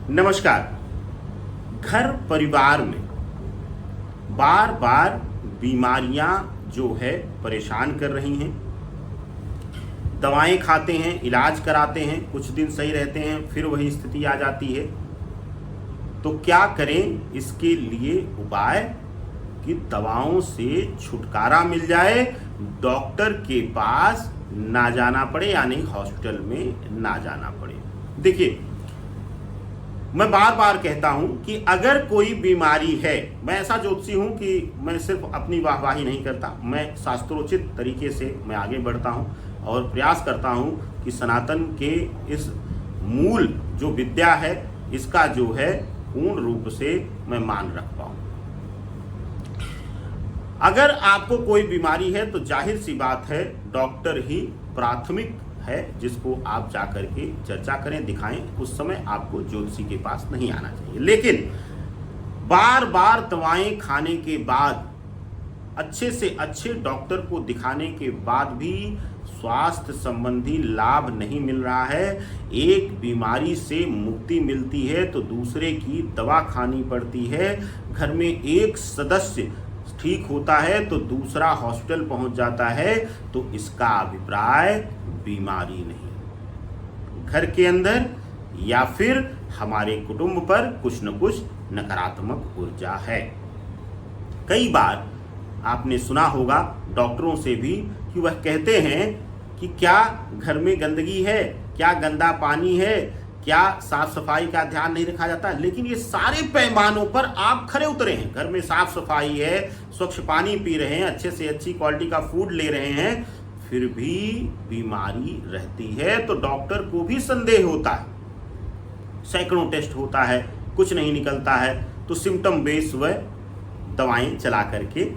नमस्कार। घर परिवार में बार बार बीमारियां जो है परेशान कर रही हैं। दवाएं खाते हैं, इलाज कराते हैं, कुछ दिन सही रहते हैं, फिर वही स्थिति आ जाती है। तो क्या करें? इसके लिए उपाय कि दवाओं से छुटकारा मिल जाए, डॉक्टर के पास ना जाना पड़े, यानी हॉस्पिटल में ना जाना पड़े। देखिए, मैं बार बार कहता हूं कि अगर कोई बीमारी है, मैं ऐसा ज्योतिषी हूं कि मैं सिर्फ अपनी वाहवाही नहीं करता, मैं शास्त्रोचित तरीके से मैं आगे बढ़ता हूं और प्रयास करता हूं कि सनातन के इस मूल जो विद्या है इसका जो है पूर्ण रूप से मैं मान रख पाऊं। अगर आपको कोई बीमारी है तो जाहिर सी बात है डॉक्टर ही प्राथमिक है जिसको आप जाकर के चर्चा करें, दिखाएं। उस समय आपको ज्योतिषी के पास नहीं आना चाहिए। लेकिन बार बार दवाएं खाने के बाद, अच्छे से अच्छे डॉक्टर को दिखाने के बाद भी स्वास्थ्य संबंधी लाभ नहीं मिल रहा है, एक बीमारी से मुक्ति मिलती है तो दूसरे की दवा खानी पड़ती है, घर में एक सदस्य ठीक होता है तो दूसरा हॉस्पिटल पहुंच जाता है, तो इसका अभिप्राय बीमारी नहीं, घर के अंदर या फिर हमारे कुटुंब पर कुछ न कुछ नकारात्मक ऊर्जा है। कई बार आपने सुना होगा डॉक्टरों से भी कि वह कहते हैं कि क्या घर में गंदगी है, क्या गंदा पानी है, क्या साफ सफाई का ध्यान नहीं रखा जाता। लेकिन ये सारे पैमानों पर आप खरे उतरे हैं, घर में साफ सफाई है, स्वच्छ पानी पी रहे हैं, अच्छे से अच्छी क्वालिटी का फूड ले रहे हैं, फिर भी बीमारी रहती है तो डॉक्टर को भी संदेह होता है। सैकड़ों टेस्ट होता है, कुछ नहीं निकलता है, तो सिम्टम बेस वह दवाएं चला करके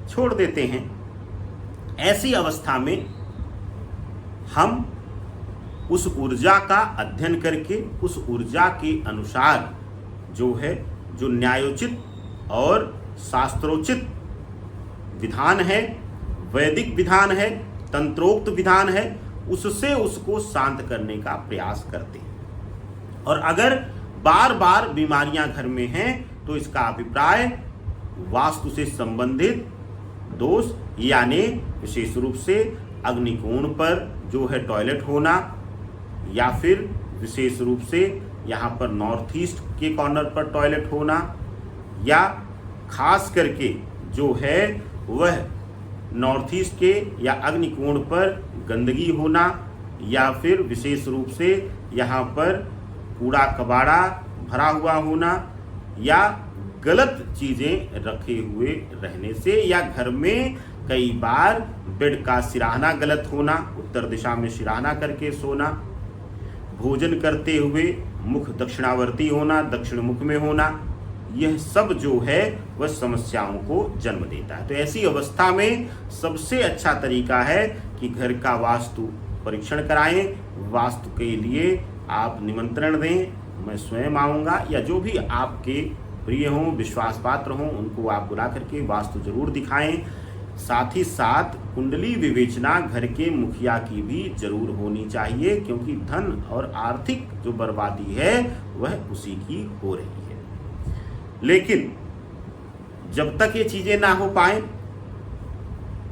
छोड़ देते हैं। ऐसी अवस्था में हम उस ऊर्जा का अध्ययन करके उस ऊर्जा के अनुसार जो है, जो न्यायोचित और शास्त्रोचित विधान है, वैदिक विधान है, तंत्रोक्त विधान है, उससे उसको शांत करने का प्रयास करते हैं। और अगर बार बार बीमारियां घर में हैं तो इसका अभिप्राय वास्तु से संबंधित दोष, यानी विशेष रूप से अग्निकोण पर जो है टॉयलेट होना, या फिर विशेष रूप से यहाँ पर नॉर्थ ईस्ट के कॉर्नर पर टॉयलेट होना, या खास करके जो है वह नॉर्थ ईस्ट के या अग्निकोण पर गंदगी होना, या फिर विशेष रूप से यहाँ पर कूड़ा कबाड़ा भरा हुआ होना, या गलत चीज़ें रखे हुए रहने से, या घर में कई बार बेड का सिराहना गलत होना, उत्तर दिशा में सिराहना करके सोना, भोजन करते हुए मुख दक्षिणावर्ती होना, दक्षिण मुख में होना, यह सब जो है वह समस्याओं को जन्म देता है। तो ऐसी अवस्था में सबसे अच्छा तरीका है कि घर का वास्तु परीक्षण कराएं। वास्तु के लिए आप निमंत्रण दें, मैं स्वयं आऊँगा, या जो भी आपके प्रिय हों, विश्वास पात्र हों, उनको आप बुला करके वास्तु जरूर दिखाएं। साथ ही साथ कुंडली विवेचना घर के मुखिया की भी जरूर होनी चाहिए, क्योंकि धन और आर्थिक जो बर्बादी है वह उसी की हो रही है। लेकिन जब तक ये चीजें ना हो पाए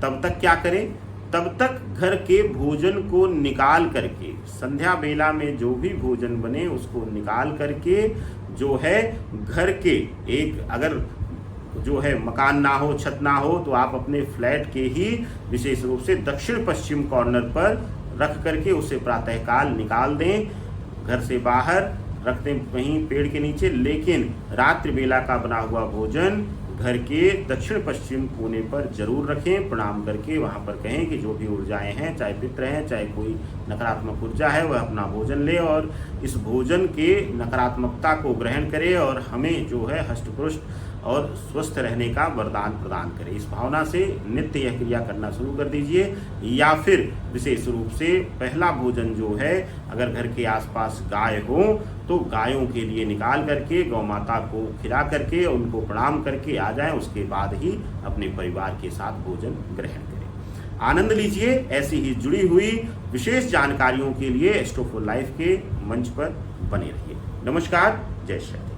तब तक क्या करें? तब तक घर के भोजन को निकाल करके, संध्या बेला में जो भी भोजन बने उसको निकाल करके जो है घर के एक, अगर जो है मकान ना हो, छत ना हो, तो आप अपने फ्लैट के ही विशेष रूप से दक्षिण पश्चिम कॉर्नर पर रख करके उसे प्रातःकाल निकाल दें, घर से बाहर रख दें कहीं पेड़ के नीचे। लेकिन रात्रि बेला का बना हुआ भोजन घर के दक्षिण पश्चिम कोने पर जरूर रखें। प्रणाम करके वहाँ पर कहें कि जो भी ऊर्जाएं हैं, चाहे पित्र हैं, चाहे कोई नकारात्मक ऊर्जा है, वह अपना भोजन ले और इस भोजन के नकारात्मकता को ग्रहण करे और हमें जो है हष्टपुष्ट और स्वस्थ रहने का वरदान प्रदान करे। इस भावना से नित्य यह क्रिया करना शुरू कर दीजिए। या फिर विशेष रूप से पहला भोजन जो है, अगर घर के आसपास गाय हो तो गायों के लिए निकाल करके गौ माता को खिला करके उनको प्रणाम करके आ जाएं, उसके बाद ही अपने परिवार के साथ भोजन ग्रहण करें। आनंद लीजिए। ऐसी ही जुड़ी हुई विशेष जानकारियों के लिए एस्ट्रो फॉर लाइफ के मंच पर बने रहिए। नमस्कार। जय श्री राम।